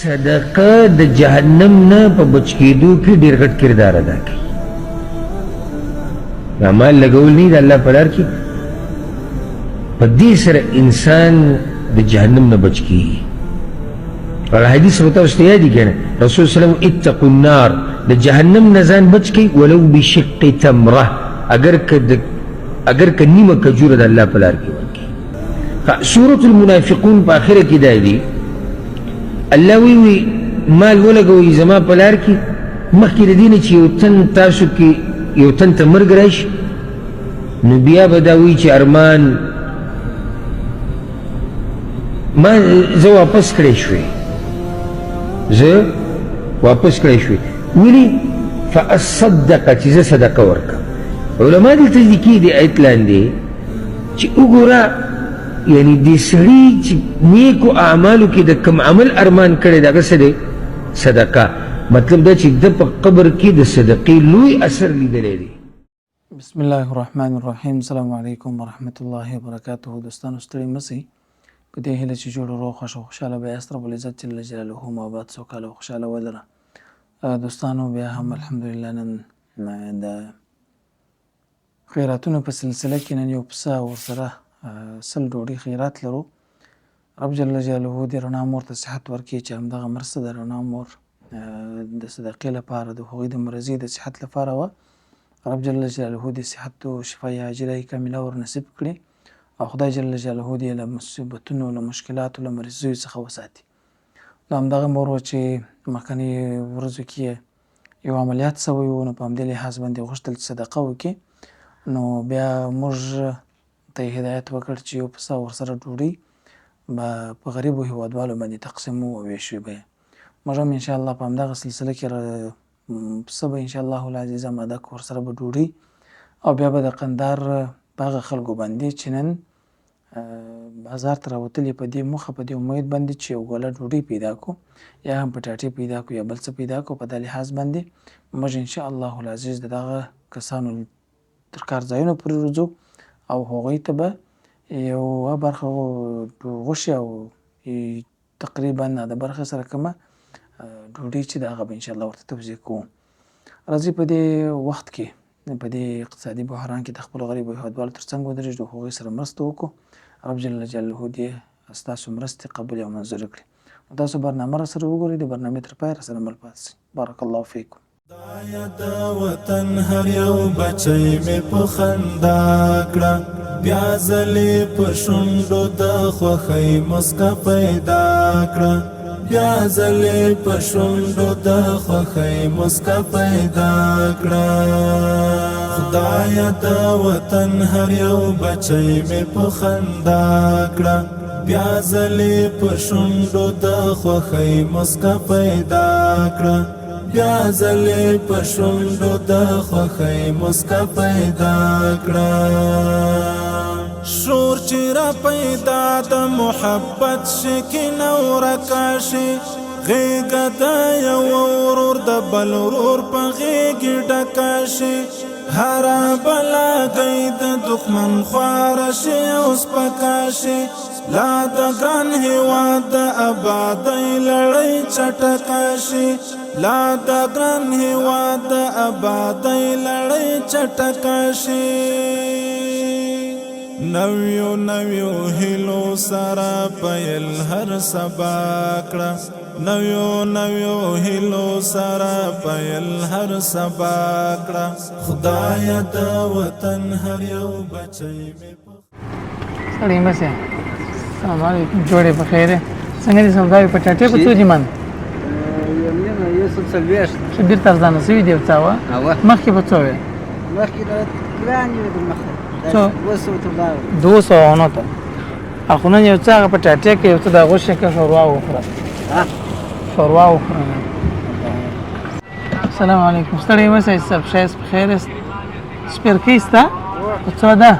صدقه د جهنم نه په بچ کېدو کې ډېر غټ کردار ادا کوي. اعمال لګول نه د الله په لار کې، په دې سره انسان د جهنم نه بچ کېږي. او حدیث به تاسو ته یاد دي که نه، رسول صلی الله علیه وسلم اتقوا النار، د جهنم نه ځان بچ کړئ ولو بشق تمره، اگر که نیمه کجوره د الله په لار کې ورکړي. سورة المنافقون په آخره کې دا دی الله وی مال ولګوئ زما په لار کې، مخکې د دې نه چې یو تن تاسو کې یو تن ته مرګ راشي، نو بیا به دا وایي چې ارمان ما زه واپس کړی شوې، ولې فاصدق چې زه صدقه ورکړم. علما دلته لیکي د آیت لاندې چې وګوره یعنی دې سړي چې نیکو اعمالو کې د کوم عمل ارمان کړی د هغه څه دی صدقه، مطلب دا چې د په قبر کې د صدقې لوی اثر لیدلی دی. بسم الله الرحمن الرحیم. السلام علیکم ورحمۃ الله وبرکاتہ. دوستانو ستړي مسئ، په دې هیله چې جوړ روغ خوښ او خوشحاله به یاست. رب العزت جل جلاله مو آباد سوکاله او خوشحاله ولره. دوستانو بیا هم الحمدلله نن د خیراتونو په سلسله کې نن یو پسه ورسره سل ډوډۍ خیرات لرو. رب جل جلاله دې رڼا مور ته صحت ورکړي چې همدغه مرسته د رڼا مور د صدقې لپاره د هغوی د مرضي د صحت لپاره وه. رب جل جلاله دې صحت او شفای عاجله کامله ور نصیب کړي او خدای جل جلاله دې له مصیبتونو له مشکلاتو له مرضیو څخه وساتي. نو همدغه مور وه چې مخکني ورځو کې یو عملیات سوی و، نو په همدې لحاظ باندې غوښتل چې صدقه وکړي. نو بیا موږ ته یې هدایت وکړ چې یو پسه ورسره ډوډۍ به په غریبو هېوادوالو باندې تقسیمو او ویشو به یې. موږ هم انشاءالله په همدغه سلسله کې پسه به انشاءالله العزیز اماده کړو، ورسره به ډوډۍ او بیا به د قندهار په هغه خلکو باندې چې نن بازار ته راوتلي په دې موخه په دې امید باندې چې یو ګوله ډوډۍ پیدا کړو یا هم پټاټې پیدا کړو یا بل څه پیدا کړو، په دا لحاظ باندې موږ انشاءالله العزیز د دغه کسانو تر کار ځایونو پورې ورځو او هغوی ته به یوه برخه غوښې او تقریبا د برخې سره کومه ډوډۍ چې د هغه به انشاءالله ورته توضیح کوو. راځئ په دې وخت کې په دې اقتصادي بحران کې د خپلو غریبو هېوادوالو تر څنګ ودرېږو، هغوی سره مرسته وکړو. رب جل جلاله دې ستاسو مرستې قبولې او منظورې کړي. تاسو برنامه را سره وګورئ، د برنامې تر پایه را سره مل پاتې شئ. بارک الله فیکم. خدایه د وطن هر یو بچی مې په خندا کړه، بیا ځلې په شونډو د خوښۍ مسکا پیدا کړه، بیا ځلې په شونډو د خوښۍ مسکا پیدا کړه. خدایه د وطن هر یو بچی مې په خندا کړه، بیا ځلې په شونډو د خوښۍ مسکا پیدا کړه، بیا ځلې په شونډو د خوښۍ مسکا پیدا کړه. شور چې را پیدا د محبت شي کې نو راکاشي، غېږه د یو ورور د بل ورور په غېږې ډکه شي، هره بلاګۍ د دښمن خواره شي او سپکه شي، لا د ګران هېواد د ابادۍ لړۍ چټکه شي، لا د ګران هېواد د ابادۍ لړۍ چټکه شي. نویو نویو هیلو سره پیل هر سبا کړه، نویو نویو هیلو سره پیل هر سبا کړه. خدایه د وطن هر یو بچی مې سړی مسئ، السلام علیکم. جوړې په خیر یې؟ څنګه دي سوداوې پټاټې په څو دي من؟ یو سل څلوېښت. ښه بېرته ارزانه سوي دي څه وه؟ مخکې په څو وې؟ مخکې ګرانې وې د مخه څو؟ 200 ونه ته. خو نن یو څه هغه پټاټې کې یو څه د غوښې کې ښوروا وخوره، ښوروا وخوره. السلام علیکم. ستړی مسئ، صاحب ښایست په خیر یاست؟ سپرکۍ شته په څو ده؟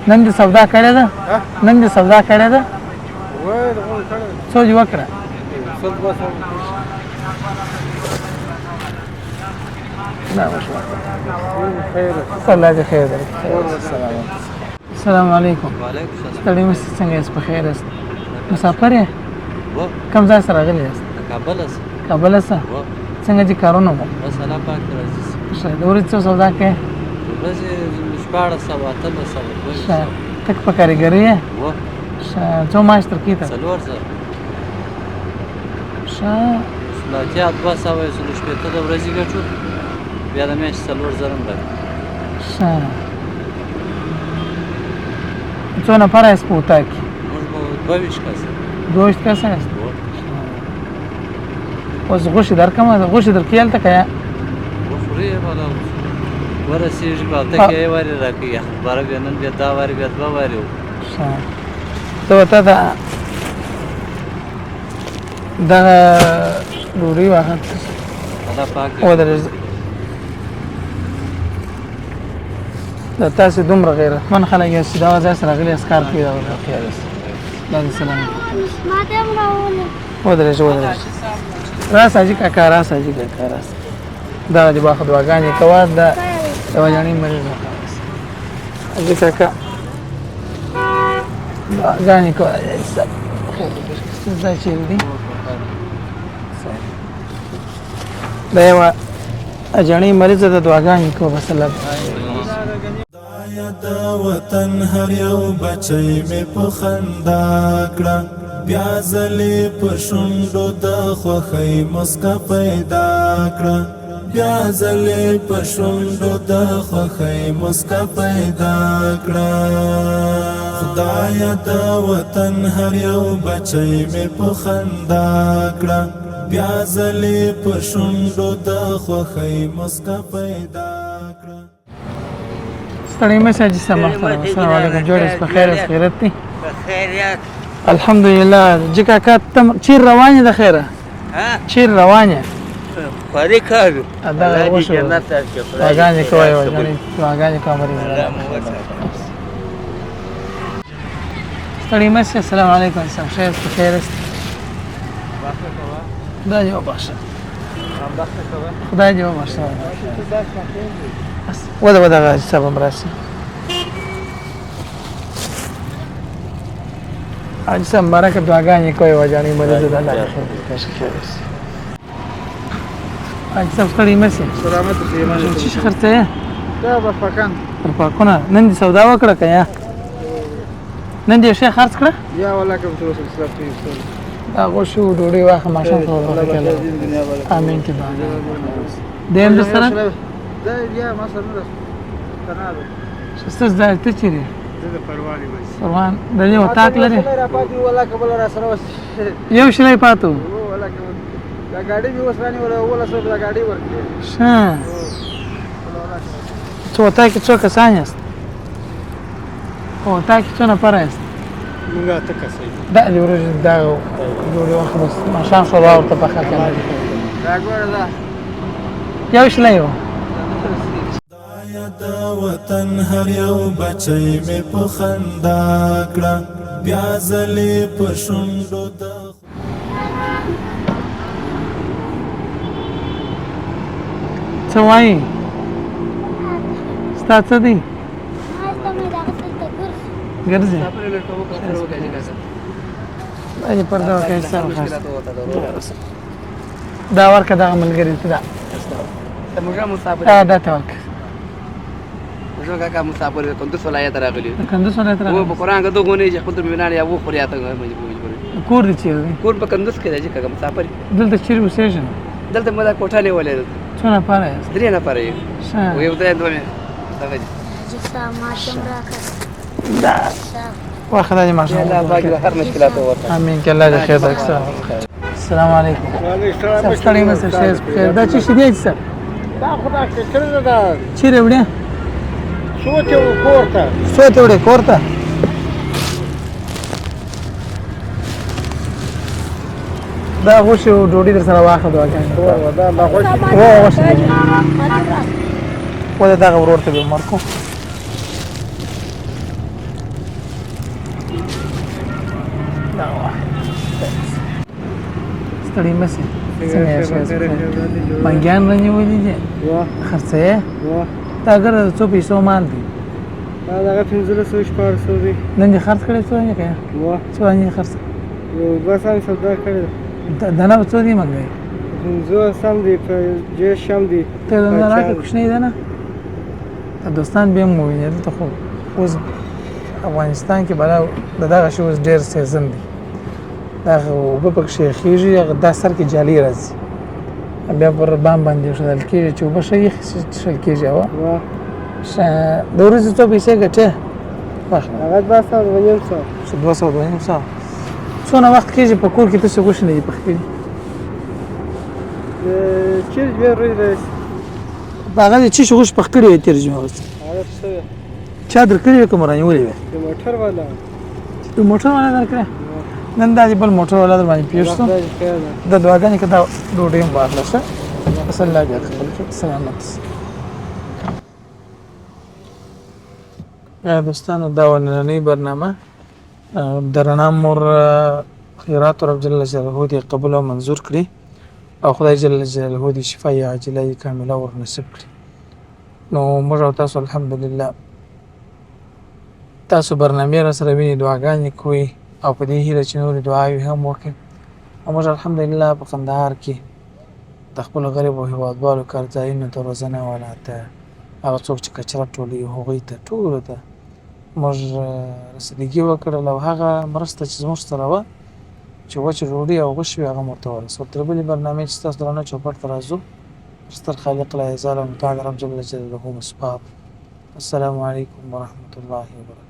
نن دې سودا کړې ده؟ نن دې سودا کړې ده؟ څو دې وکړه؟ الله دې خیر درکړي. السلام علیکم. ستړي مسئ، څنګه یاست؟ په خیر یاست؟ مسافر یې؟ و کوم ځای سره راغلي یاست؟ د کابل څخه کابل څخه و څنګه چې کارونه مو بس الله پاک راضي شي. ښه د ورځې څو سودا کوې؟ ورځې 1400 1800 ښه ته په کارګري یې؟ و ښه څو معاش درکوي ته؟ 4000 ښه سلاتیا 200 شپېته د ورځې ګټو بیا د میاشتې 4000 هم راکړي. ښه څو نفره یاست په اطاق کې؟ موږ به 22 کسه 22 کسه یاست؟ و اوس غوښې درکړمه غوښې درکوي هلته که یا؟ وخوري والا ورسېږي به هلته کې یې وارې راکوي باره بیا نن بیا دا وارې بیا دوه وارې و. ښه ته به ته دغه ډوډۍ واخله الله پاک ودرېږه د تاسې دومره غیرتمن خلک یاست چې دغه ځای سره راغلي یاست کار کوي دغه خیال یاست دا دې سلام ودرېږه راس حاجي کاکا راس حاجي کاکا راس دغه دې باخه دعاګانې کوه د یوه جڼۍ مریض حاجي کاکا دعاګانې کوه دا چیرې دي دا یوه جڼۍ مریضه د دعاګانې کوه بس الله خدایا د وطن هر یو بچی مې په خندا کړه بیا ځلې په شونډو د خوښۍ مسکا پیدا کړه بیا ځلې په شونډو د خوښۍ مسکا پیدا کړه خدایا د وطن هر یو بچی مې په خندا کړه بیا ځلې په شونډو د خوښۍ مسکا پیدا کړه. ستړی مه شې حاجي صاحب محترم السلام علیکم جوړ یاست په خیر یاست خیریت دی خیریت الحمدلله جي کاکا ته چیر روان یې د خیره چیر روان یې خوري کارو دغه وشو دعاګانې کوه یوه جڼۍ دعاګانې کوه مریض ستړی مه شې السلام علیکم صاحب ښه یاست په خیر یاست خدای دې وبخښه خدای دې وبخښه وده دغه حاجي صاحب هم راشي حاجي صاحب مبارکه دعاګانې کوه یوه جڼۍ مریض ده الله دې خیر وکړي خیر یاست حاجي صاحب ستړی مه شې سلامت اوسې څه شي خرڅوې دا به پکان تر پاکونه نن دې سودا وکړه که یا نن دې یو شی خرڅ کړه یا ولا کوم څه وسه سلام ته دا غوښو ډوډۍ واخه ماښام ته ورکړه امین کې باندې دیم در سره دا یا ما سره نه کنه ستاسو ځای ته چیرې زه د پروانې مې پروان د دې اتاق لري را پاتې ولا کبل را سره وس یو شی پاتو ولا کبل دا ګاډي به وسرانی ولا سره دا ګاډي ورکړي ښه څو اتاق کې څو کسان یاست او اتاق کې څو نفر یاست موږ ته کسې دا دې ورځې دا ډوډۍ واخه بس ماښام شوروا ورته پخه کړه دا ګوره دا یو شی یو خدایا د وطن هر یو بچی مې په خندا کړه بیا ځلې په شونډو د څه وایي ستا څه دی ګرځي دا دې پرده وکړه سر دا ورکه دغه ملګري ته دا موږ مسافر دا ته ورکه موږ کاکا مسافر کندوز ولایت راغلی د کندوز ولایت و راغلی په قرآن کې دوه غونې چې خپل بنان یا و خوریا ته مجبور کور دې چیرې دی کور په کندوز کې دی چې کاکا مسافر دلته چیرې اوسېږي دلته موږ کوټه نیولې ده څو نفره یاست 3 نفر یو ښه و یو ځای دوه دا واخه دا دې ماښام الله پاک د هر مشکلات ورته امین کې الله دې خیر درکړي السلام علیکم صاحب ستړی مه شې ښه یاست په خیر دا څه شي دی حاجي صاحب دا خدای کړی دا چیرې وړې سوته ورته څو ته وړې کور ته دا غوښې او ډوډۍ در سره واخله دعاګانې دا ما خوښ غوښې دي ولې دغه ورور ته به عمر کو ستړی مه شې څنګه یې ښه یاست بانګیان رانیولي دي خرڅوې دا اګر د څو پیسو مال دی دا 1500 1400 دی نن دې خرڅ کړی څو یې که څو یې خرڅ یو دوه سم سودا کړې دانه به څو دي منګی پنځه سم دی په جیش هم دی ته دانه راکړه کوچنی دانه دوستان به هم وویني دلته خو اوس افغانستان کې بلا د دغه شی اوس ډېر سیزن دی دغه اوبه پکښې خېږي هغه دا سر کې جالي راځي بیا پر بام باندې ایښودل کېږي چې اوبه ښه یخې شي څښل کېږي هوا د ورځې څو پیسې ګټې واخله هغه 2 سوه 2.5 سوه چې 200 2.5 سوه څونه وخت کېږي په کور کې تاسې غوښې نه دي پخې کړي چیرې 2 ورځې راشي په هغه دې چې شي غوښې پخ کړي وې تېره جمعه ورځ هغه څه وی چا در کړي وې که مو رانیولې وې د موټر والا د موټر والا در کړې نن دا دې بل موټر والا در باندې پېښ شو خدای دې خیر ده د دعاګانې که دا ډوډۍ هم واخله ښه بس الله دې خپل کړي سلامت دوستانو دا نننۍ برنامه د رڼا مور خیرات رب جل جلاله دې قبول او منظور کړي او خدای جل جلاله دې شفای عاجله کامله ور نصیب کړي نو موږ او تاسو الحمدلله تاسو برنامې را سره ویني دعاګانې کوئ او په دې هیله چې نورې دعاوې هم وکړي او موږ الحمدلله په کندهار کې د خپلو غریبو هېوادوالو کارځایونو ته روزنه ولاته هغه څوک چې کچره ټولوي هغوی ته ټولو ته موږ رسیدګي وکړل او هغه مرسته چې زموږ سره وه چې وچه ډوډۍ او غوښې وې هغه مو ورته ورسول تر بلې برنامې چې ستاسو درانه چوپړ ته راځو ستر خالق لا یزال متعال رب جل جلاله مسباب السلام علیکم ورحمة الله وبرکاته